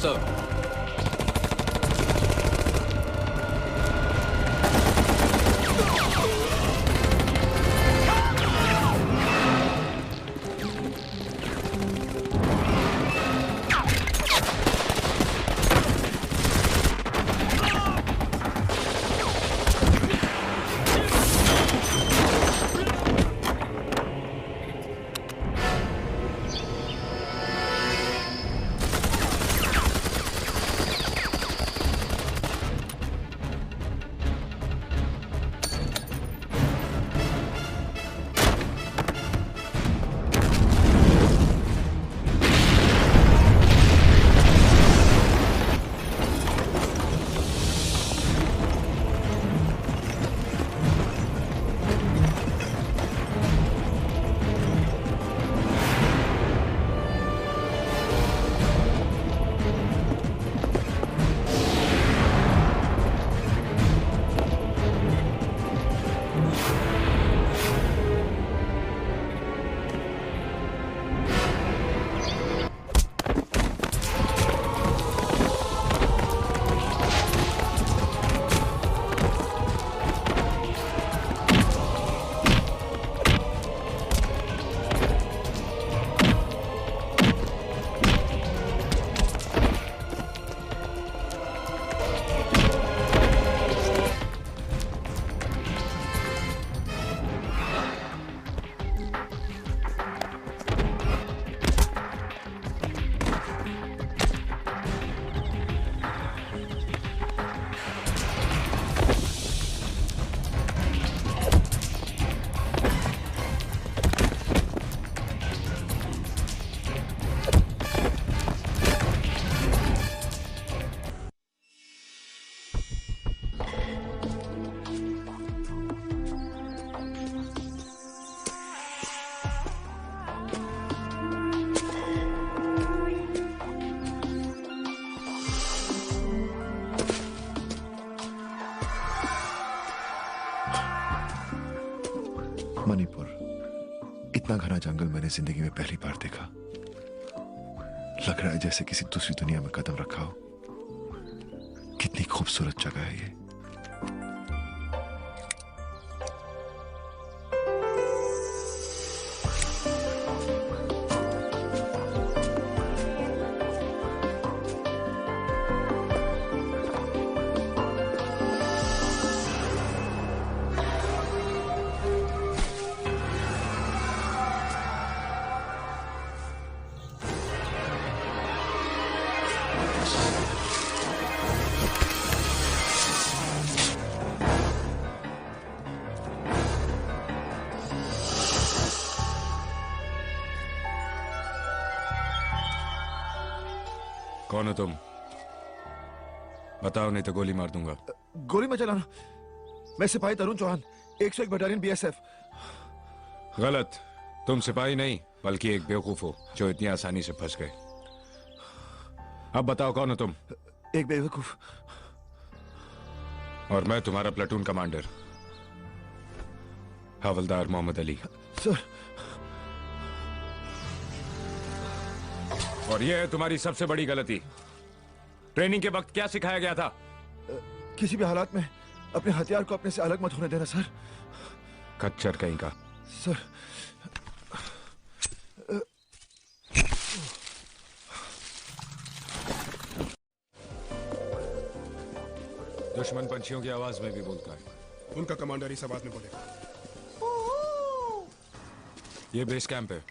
Sir. Manipur, इतना घना जंगल मैंने जिंदगी में पहली बार देखा। लग रहा है जैसे किसी दूसरी दुनिया में कदम रखा हो। कितनी खूबसूरत जगह है ये। कौन हो तुम? बताओ नहीं तो गोली मार दूंगा। गोली मत चलाना। मैं सिपाही तरुण चौहान, 101 बटालियन BSF। गलत। तुम सिपाही नहीं बल्कि एक बेवकूफ हो जो इतनी आसानी से फंस गए। अब बताओ कौन हो तुम? एक बेवकूफ। और मैं तुम्हारा प्लेटून कमांडर हवलदार मोहम्मद अली। सर। और यह है तुम्हारी सबसे बड़ी गलती। ट्रेनिंग के वक्त क्या सिखाया गया था? किसी भी हालात में अपने हथियार को अपने से अलग मत होने देना सर। खच्चर कहीं का। सर। दुश्मन पंछियों की आवाज में भी बोलता है। उनका कमांडर इस आवाज में बोलेगा। ये बेस कैंप है।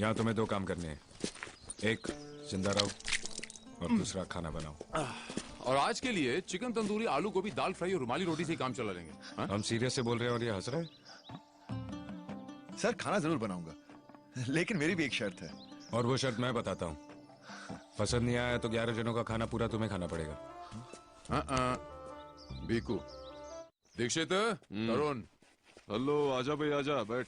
यहाँ तुम्हें दो काम करने हैं। एक, जिंदा रहो और दूसरा, खाना बनाओ। और आज के लिए चिकन तंदूरी, आलू गोभी, दाल फ्राई और रुमाली रोटी से ही काम चला लेंगे। हा? हम सीरियस से बोल रहे हैं और ये हंस रहे हैं। सर खाना जरूर बनाऊंगा, लेकिन मेरी भी एक शर्त है। और वो शर्त मैं बताता हूँ। पसंद नहीं आया तो 11 जनों का खाना पूरा तुम्हें खाना पड़ेगा। बीकू, दीक्षित, तरुण। हेलो, आजा भाई आजा, बैठ।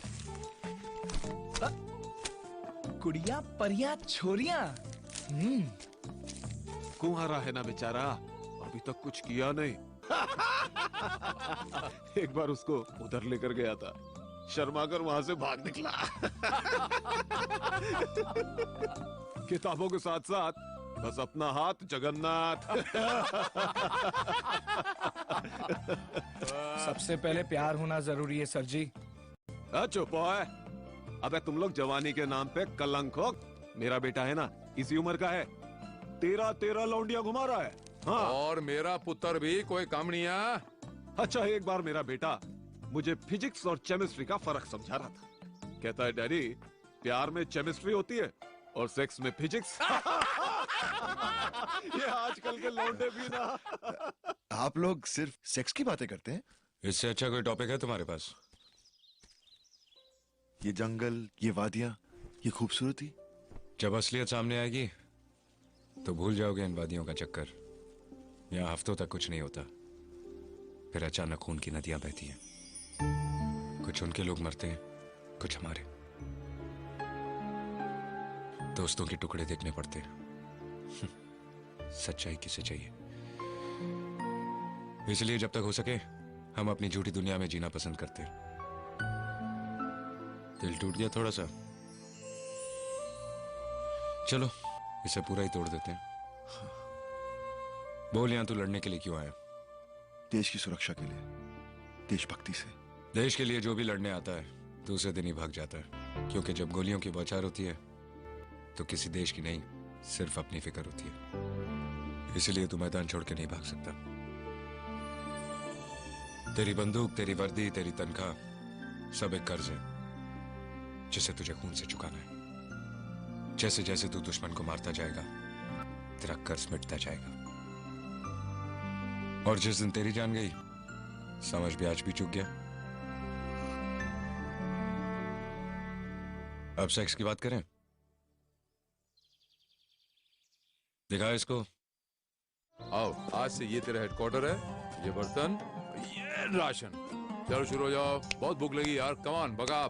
कुड़िया परिया छोरिया। कुंवारा है ना बेचारा, अभी तक कुछ किया नहीं। एक बार उसको उधर लेकर गया था, शर्माकर वहां से भाग निकला। किताबों के साथ साथ बस अपना हाथ जगन्नाथ। सबसे पहले प्यार होना जरूरी है सर जी। चुप है। अबे तुम लोग जवानी के नाम पे कलंक हो। मेरा बेटा है ना, इसी उम्र का है, 13 लौंडियां घुमा रहा है। हाँ। और मेरा पुत्र भी कोई कम नहीं है। अच्छा, एक बार मेरा बेटा मुझे फिजिक्स और केमिस्ट्री का फर्क समझा रहा था। कहता है डैडी, प्यार में केमिस्ट्री होती है और सेक्स में फिजिक्स। ये आजकल के लौंडे भी ना। आप लोग सिर्फ सेक्स की बातें करते हैं? इससे अच्छा कोई टॉपिक है तुम्हारे पास? ये जंगल, ये वादियां, ये खूबसूरती। जब असलियत सामने आएगी तो भूल जाओगे इन वादियों का चक्कर। यहाँ हफ्तों तक कुछ नहीं होता, फिर अचानक खून की नदियां बहती हैं। कुछ उनके लोग मरते हैं, कुछ हमारे। दोस्तों के टुकड़े देखने पड़ते हैं। सच्चाई किसे चाहिए? इसलिए जब तक हो सके हम अपनी झूठी दुनिया में जीना पसंद करते हैं। दिल टूट गया थोड़ा सा, चलो इसे पूरा ही तोड़ देते हैं। बोल, यहां तू लड़ने के लिए क्यों आया? देश की सुरक्षा के लिए, देशभक्ति से। देश के लिए जो भी लड़ने आता है दूसरे दिन ही भाग जाता है, क्योंकि जब गोलियों की बौछार होती है तो किसी देश की नहीं, सिर्फ अपनी फिक्र होती है। इसलिए तू मैदान छोड़ के नहीं भाग सकता। तेरी बंदूक, तेरी वर्दी, तेरी तनख्वाह सब एक कर्ज है जिसे तुझे खून से चुकाना है। जैसे जैसे तू दुश्मन को मारता जाएगा तेरा कर्ज मिटता जाएगा। और जिस दिन तेरी जान गई, समझ भी आज भी चूक गया। अब सेक्स की बात करें? दिखा इसको। आओ, आज से ये तेरा हेडक्वार्टर है, ये बर्तन, ये राशन। चलो शुरू हो जाओ, बहुत भूख लगी यार। कमान भगा।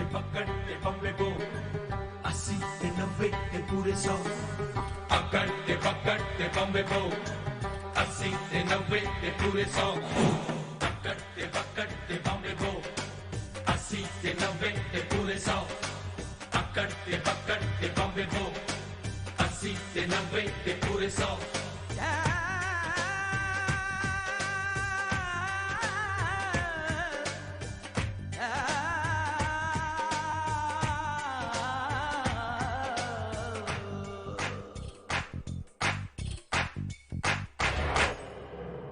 पकड़ते बम्बे को 80 से 90 के पूरे 100। पकड़ते बम्बे को 80 से 90 के पूरे 100। पकड़ते बम्बे को 80 से 90 के पूरे 100। पकड़ते बम्बे को 80 से 90 के पूरे 100।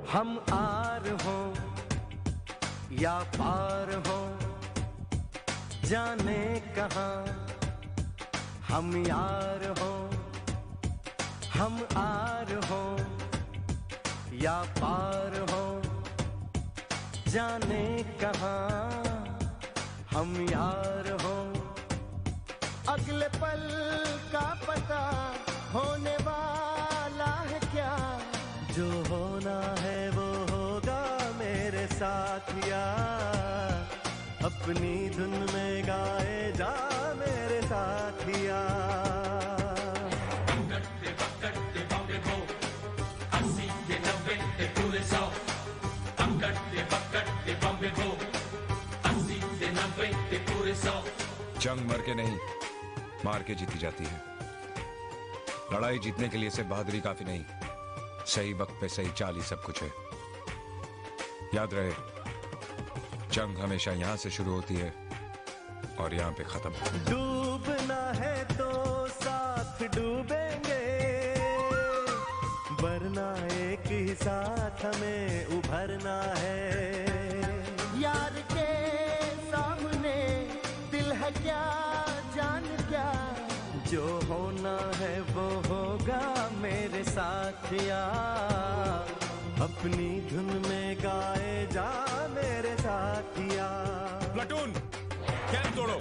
हम आर हो या पार हो, जाने कहाँ हम यार हो। हम आर हो या पार हो, जाने कहाँ हम यार हो। अगले पल का पता होने वाला है क्या, जो होना है वो होगा मेरे साथिया। अपनी धुन में गाए जा मेरे साथिया। पकड़ते बम्बे को 80 से 90 के पूरे 100। पकड़ते बम्बे को 80 से 90 के पूरे 100। जंग मर के नहीं, मार के जीती जाती है। लड़ाई जीतने के लिए सिर्फ बहादुरी काफी नहीं, सही वक्त पे सही चाल ही सब कुछ है। याद रहे, जंग हमेशा यहां से शुरू होती है और यहां पे खत्म। डूबना है तो साथ डूबेंगे, वरना एक ही साथ हमें उभरना है। यार के सामने दिल है क्या, जान क्या, जो होना है वो होगा मेरे साथिया। अपनी धुन में गाए जा मेरे साथिया। प्लाटून, कैंप तोड़ो।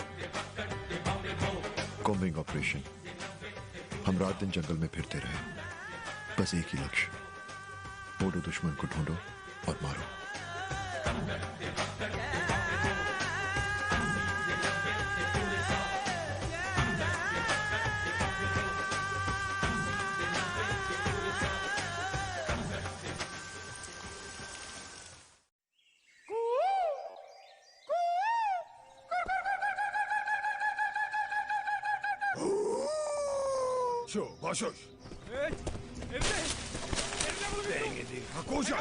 Combing operation. हम रात दिन जंगल में फिरते रहे, बस एक ही लक्ष्य, ढूंढो दुश्मन को, ढूंढो और मारो। Başo, başoş. Dengedi, hakoşa.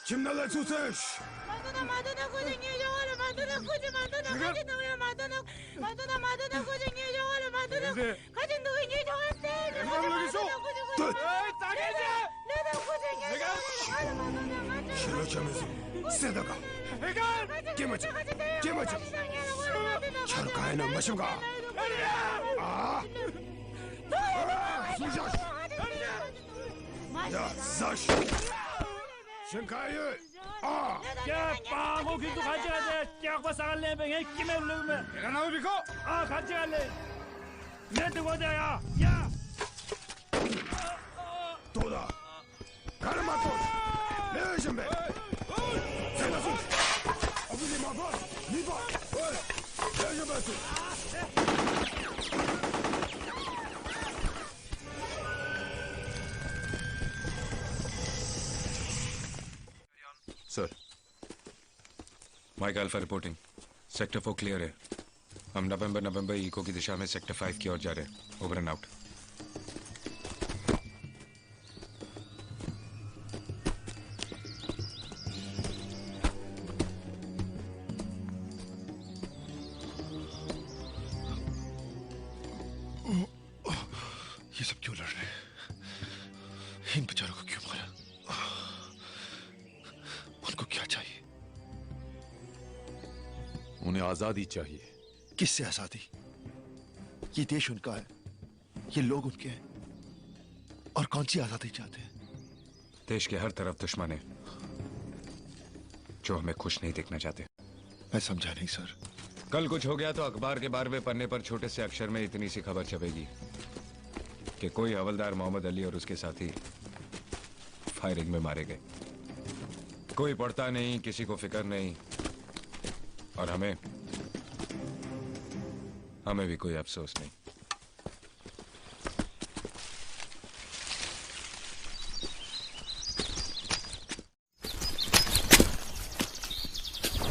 Kimlerle tutmuş? Tut. Şirokemiz. Sedaka. Kimacı. Kimacı. Çarkayla başımga. Служаш! Да, заш! Шинкаю! क्या पागो की तू खाचे खाचे क्या को साल ले बेंगे कि मैं लोग में Kana ubiko! खाचे खाले मैं तो वो जाया या Toda! Karamatos! Lejim be! Sen nasıl? Abili mabas! Liba! Lejim be! Sir mike alpha reporting. Sector 4 clear है। हम नवंबर इको की दिशा में सेक्टर 5 की ओर जा रहे हैं। Over and out. ये सब क्यों लड़ रहे हैं? इन बेचारों को क्यों मारा? उनको क्या चाहिए? उन्हें आजादी चाहिए। किससे आजादी? ये देश उनका है, ये लोग उनके हैं, और कौन सी आजादी चाहते हैं? देश के हर तरफ दुश्मन है जो हमें खुश नहीं देखना चाहते। मैं समझा नहीं सर। कल कुछ हो गया तो अखबार के 12वें पन्ने पर छोटे से अक्षर में इतनी सी खबर छपेगी कि कोई हवलदार मोहम्मद अली और उसके साथी फायरिंग में मारे गए। कोई पढ़ता नहीं, किसी को फिक्र नहीं, और हमें भी कोई अफसोस नहीं।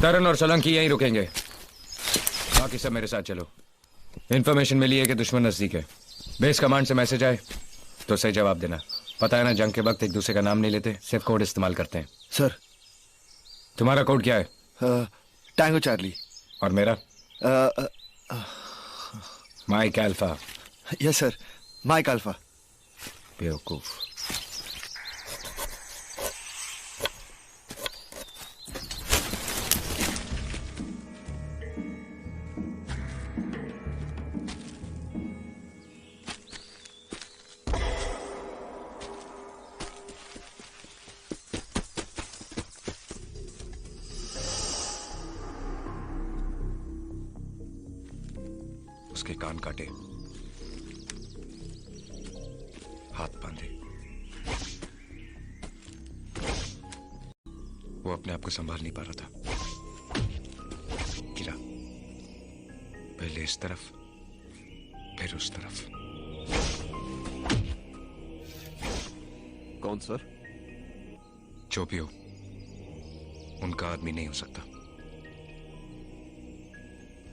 तरन और सोलंकी यहीं रुकेंगे, बाकी सब मेरे साथ चलो। इन्फॉर्मेशन मिली है कि दुश्मन नजदीक है। बेस कमांड से मैसेज आए तो सही जवाब देना। पता है ना, जंग के वक्त एक दूसरे का नाम नहीं लेते, सिर्फ कोड इस्तेमाल करते हैं। सर। तुम्हारा कोड क्या है? Tango charlie. और मेरा? Mike alpha. Yes sir, mike alpha. बेवकूफ। उसके कान काटे, हाथ बांधे। वो अपने आप को संभाल नहीं पा रहा था, गिरा। पहले इस तरफ, फिर उस तरफ। कौन सर? जो भी हो, उनका आदमी नहीं हो सकता।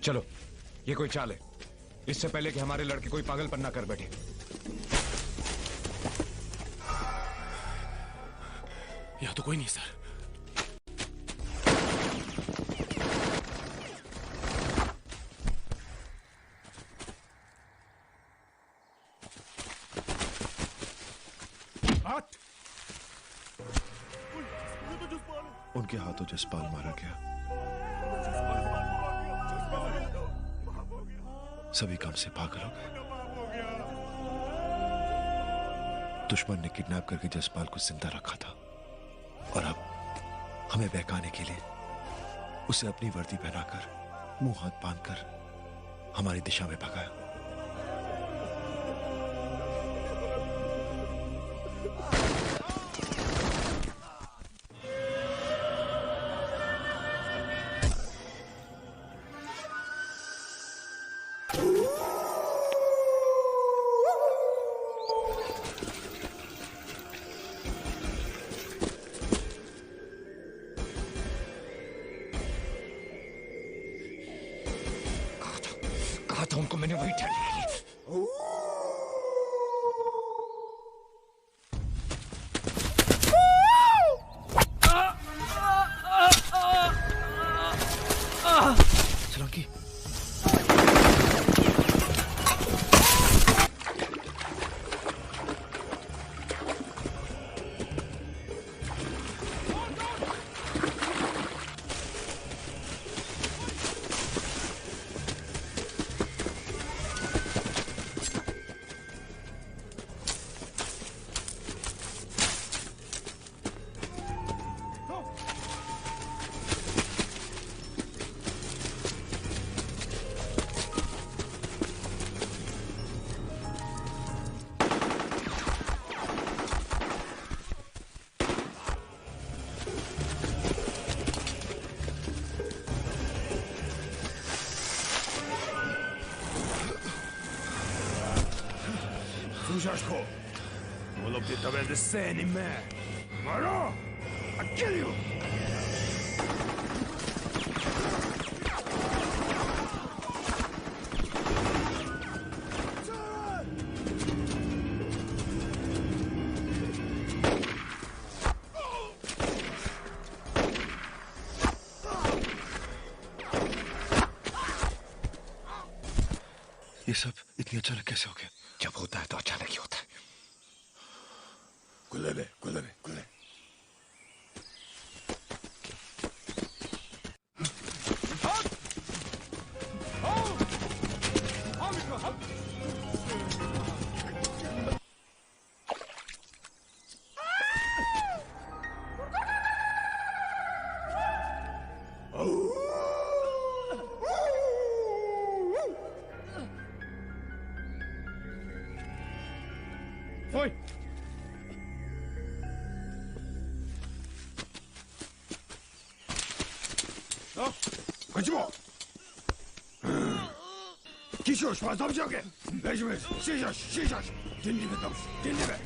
चलो, ये कोई चाल है, इससे पहले कि हमारे लड़के कोई पागलपन ना कर बैठे। यहाँ तो कोई नहीं सर। उनके हाथों जसपाल मारा गया। सभी काम से पागल हो गए। दुश्मन ने किडनैप करके जसपाल को जिंदा रखा था, और अब हमें बहकाने के लिए उसे अपनी वर्दी पहनाकर, मुंह हाथ बांधकर हमारी दिशा में भगाया। कहा था उनको मैंने, वही Shashko. All of the tabel the same man. Maro! I kill you! ये सब इतनी अचानक कैसे हो गया? जब होता है तो अचानक ही होता है। Kulebe, kulebe, kulebe. Oi! Kaçma! Kişiyor, spazamcak. Leşme, şişaş, şişaş. Dinleme tam, dinleme.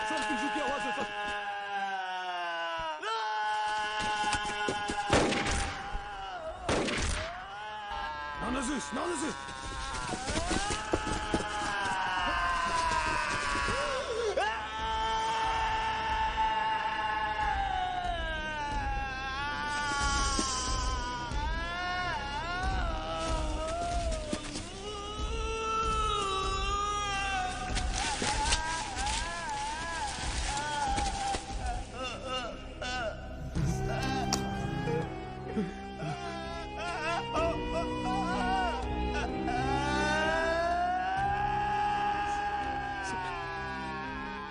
Sir Biju की आवाज है सर। Nanızız, nanızız.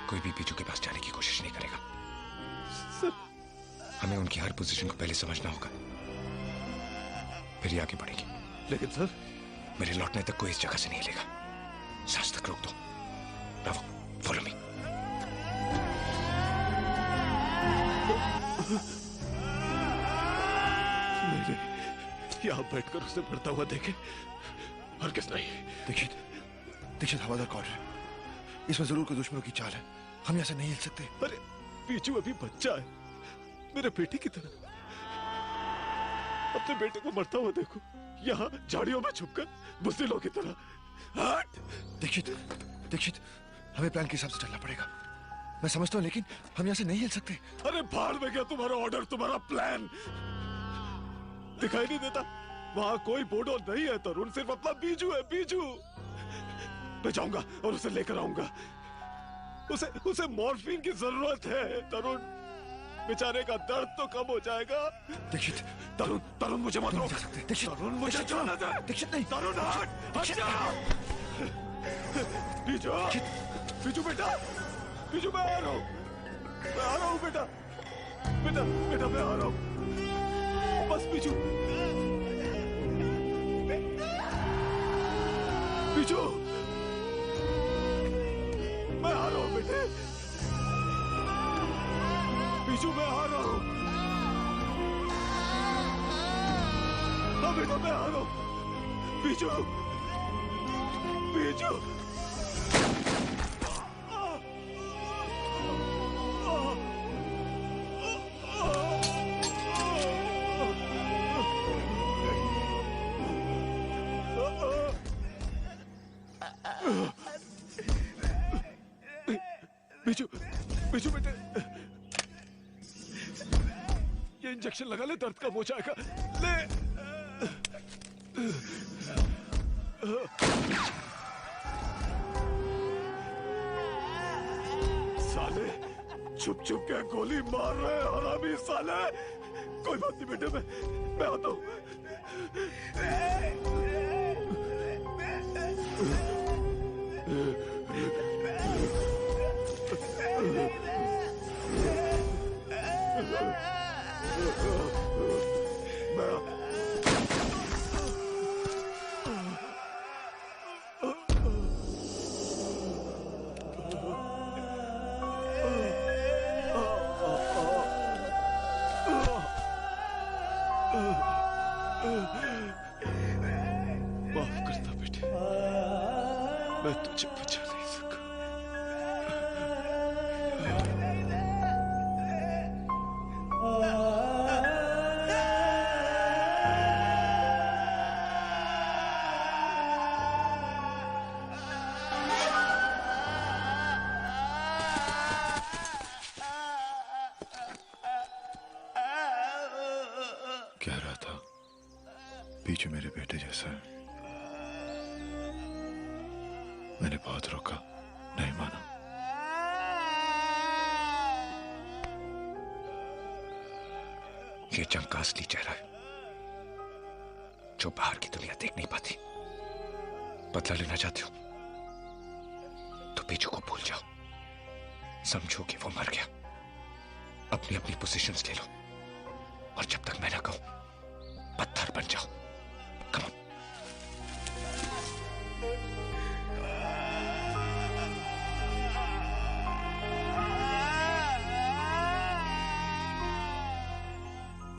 कोई भी पीछू के पास जाने की कोशिश नहीं करेगा। हमें उनकी हर पोजीशन को पहले समझना होगा, फिर ही आगे बढ़ेगी। लेकिन सर, मेरे लौटने तक कोई इस जगह से नहीं हिलेगा। सांस तक रोक दो। Bravo, follow me. नहीं, यहाँ बैठकर उसे बढ़ता हुआ देखे और किस नहीं। दीक्षित, दीक्षित हवादार कॉर्डर है। इसमें जरूर कोई दुश्मनों की चाल है। हम यहाँ से नहीं हिल सकते। अरे पीछू अभी बच्चा है, मेरे बेटे की तरह। अपने बेटे को मरता हुआ देखो, यहाँ झाड़ियों में छुपकर बुज़दिलों की तरह। हट! दीक्षित, दीक्षित, हमें प्लान के हिसाब से चलना पड़ेगा। मैं समझता हूँ, लेकिन हम यहाँ से नहीं हिल सकते। अरे भाड़ में गया तुम्हारा ऑर्डर, तुम्हारा प्लान। दिखाई नहीं देता? वहाँ कोई बोडो नहीं है तरुण, सिर्फ अपना बीजू है, बीजू। मैं जाऊंगा और उसे लेकर आऊंगा। उसे मॉर्फिन की जरूरत है तरुण। बेचारे का दर्द तो कम हो जाएगा। दीक्षित, तरुण, तरुण मुझे मत रोक। दीक्षित, तरुण मुझे जाने दे। दीक्षित नहीं। तरुण हट, हट जा। बीजू, बीजू बेटा, बीजू मैं आ रहा हूँ, मैं आ रहा हूँ बेटा, बेटा, बेटा मैं आ रहा हूँ। बस बीजू, बीजू, मैं आ रहा हूँ बेटे, बीजू मैं आ रहा हूँ। हाँ बेटा मैं आ रहा हूँ, बीजू, बीजू। बीजू, बीजू बेटे, ये इंजेक्शन लगा ले, दर्द कम हो जाएगा। ले। साले, छुप छुप के गोली मार रहे हैं हरामी साले। कोई बात नहीं बेटे, मैं आता हूँ। माफ करना बेटे, मैं तुझे बचा नहीं सका। कह रहा था बीजू मेरे बेटे जैसा है। मैंने बहुत रोका, नहीं माना। ये जंग का असली चेहरा है जो बाहर की दुनिया देख नहीं पाती। बदला लेना चाहते हो तो बीजू को भूल जाओ, समझो कि वो मर गया। अपनी अपनी पोजीशंस ले लो और जब तक मैं ना कहूं पत्थर बन जाओ। Come on.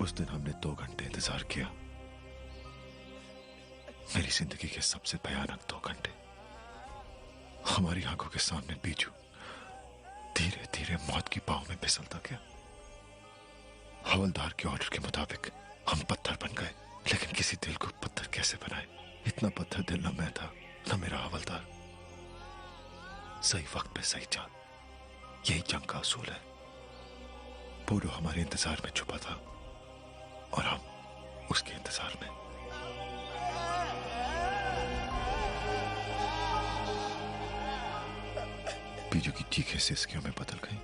उस दिन हमने 2 घंटे इंतजार किया, मेरी जिंदगी के सबसे भयानक 2 घंटे। हमारी आंखों के सामने बीजू धीरे धीरे मौत की पांव में फिसलता गया। हवलदार के ऑर्डर के मुताबिक हम पत्थर बन गए, लेकिन किसी दिल को पत्थर कैसे बनाए? इतना पत्थर दिल न मैं था न मेरा हवलदार। सही वक्त पे सही जान, यही जंग का असूल है। पोलो हमारे इंतजार में छुपा था और हम उसके इंतजार में। बीजू की चीखें सिसकियों में बदल गई।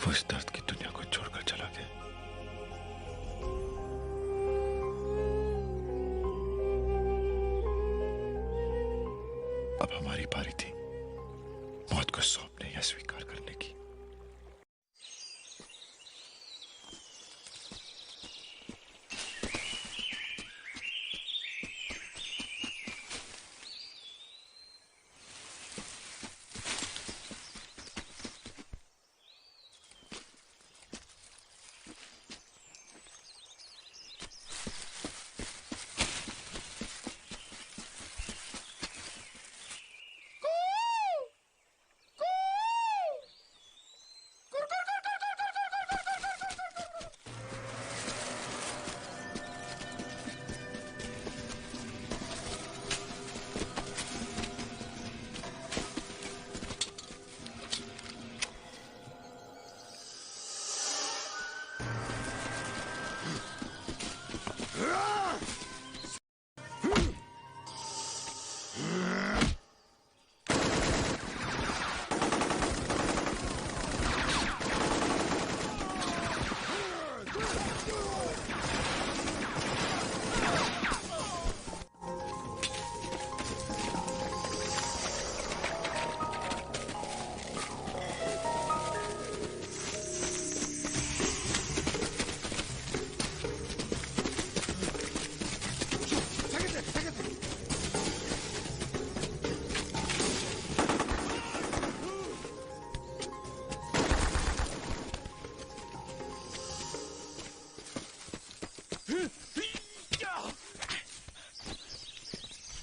वो इस दर्द की दुनिया को छोड़कर चला गया। अब हमारी बारी थी मौत को सौंपने या स्वीकार करने की।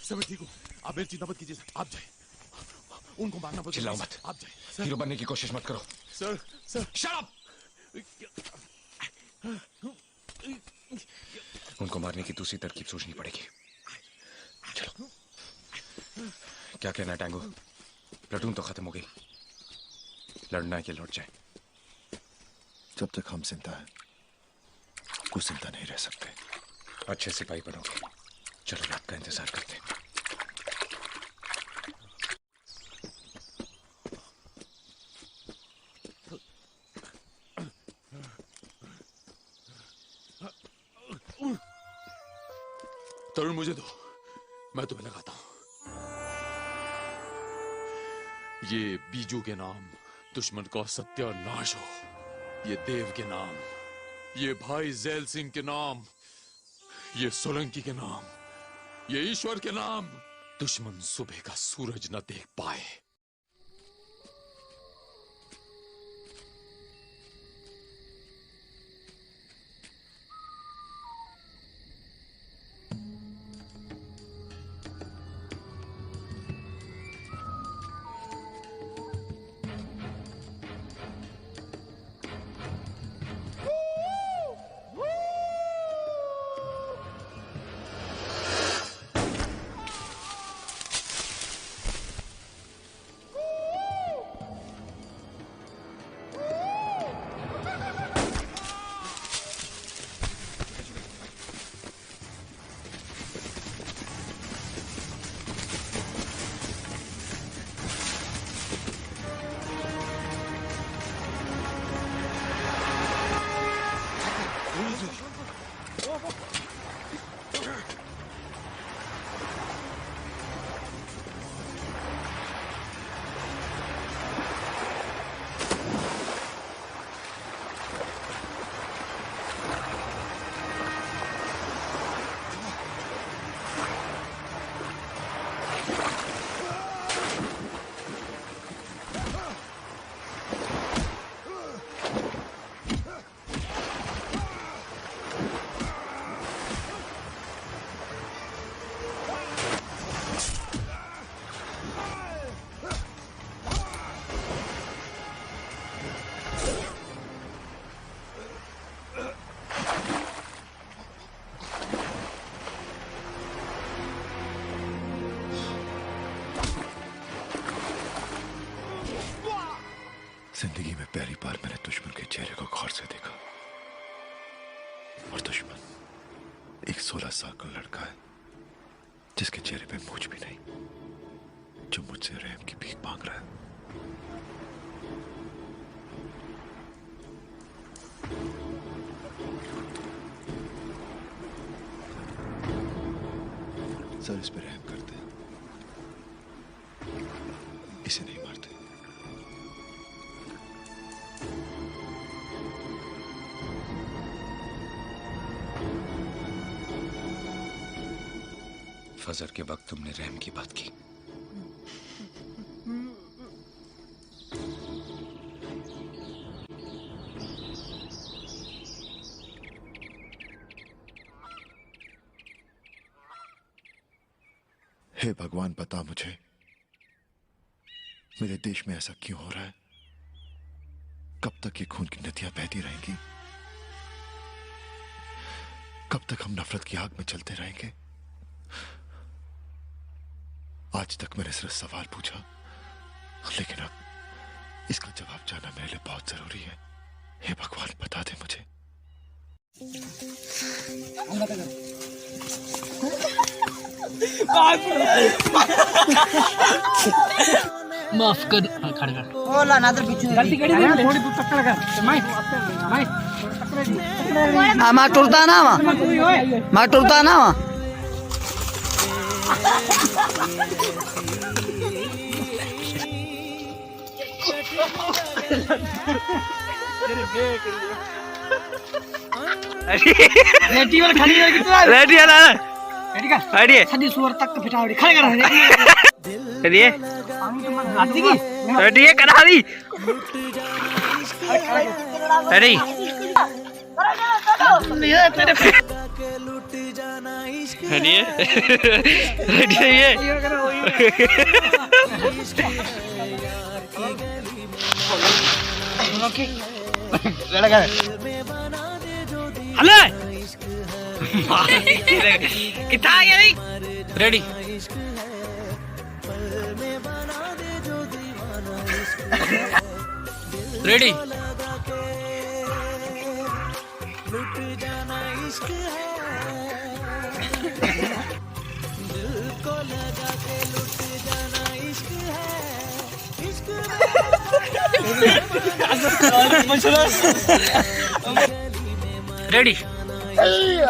सब ठीक हो, आप मेरी चिंता मत कीजिए। आप जाए, उनको मारना पड़ेगा। चिल्लाओ मत, आप जाए। हीरो बनने की कोशिश मत करो। Sir sir shut up. उनको मारने की दूसरी तरकीब सोचनी पड़ेगी। चलो। क्या कहना है टैंगो? प्लेटून तो खत्म हो गई, लड़ना है कि लौट जाए? जब तक हम जिंदा हैं कुछ जिंदा नहीं रह सकते। अच्छे सिपाही बनोगे। चलो रात का इंतजार करते हैं। तरुण मुझे दो, मैं तुम्हें लगाता हूं। ये बीजू के नाम दुश्मन का सत्यानाश हो, ये देव के नाम, ये भाई जैल सिंह के नाम, ये सोलंकी के नाम, ये ईश्वर के नाम। दुश्मन सुबह का सूरज न देख पाए। जिंदगी में पहली बार मैंने दुश्मन के चेहरे को गौर से देखा और दुश्मन एक 16 साल का लड़का है जिसके चेहरे पे मूंछ भी नहीं, जो मुझसे रहम की भीख मांग रहा है। सर इस पे रहम करते, इसे नहीं मारते। फजर के वक्त तुमने रहम की बात की। हे भगवान, बता मुझे मेरे देश में ऐसा क्यों हो रहा है? कब तक ये खून की नदियां बहती रहेंगी? कब तक हम नफरत की आग में चलते रहेंगे? आज तक मैंने सिर्फ सवाल पूछा, लेकिन अब इसका जवाब जानना मेरे लिए बहुत जरूरी है। हे भगवान, बता दे मुझे। माफ कर, खड़ कर बोला ना तो पीछे गलती करी थी, थोड़ी दूर तक कर मैं मां टूटता ना मां टूटता ना रेडी वाला खाली है कितना रेडी है ना रेडी का रेडी है सदी सुअर तक फिटावड़ी खड़े कर रेडी है आती की रेडी है करा दी रेडी रेडी है रेडी है ये लगा हले कितना है ये रेडी रेडी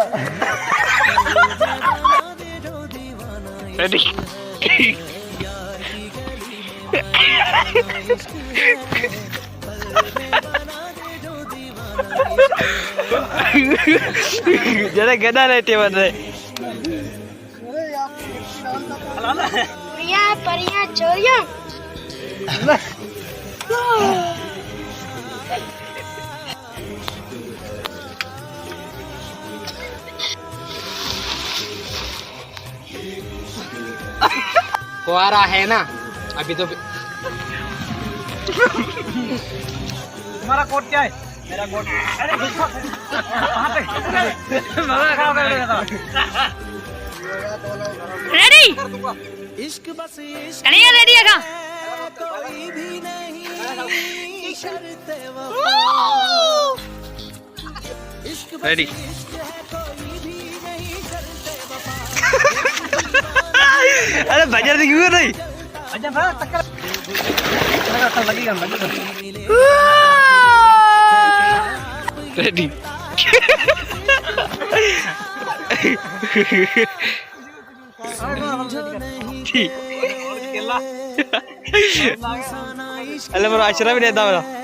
रेडी रेडी जरा गदा लेते बन रहे परिया परिया चोरिया कुआरा है ना अभी तो तुम्हारा कोट क्या है? मेरा कोट रेडी कन्हैया रेडी है का रेडी अरे बजर क्यों कर रही अच्छा भाई टक्कर लगेगा रेडी अल्लाह मेरा आशरा भी देता मेरा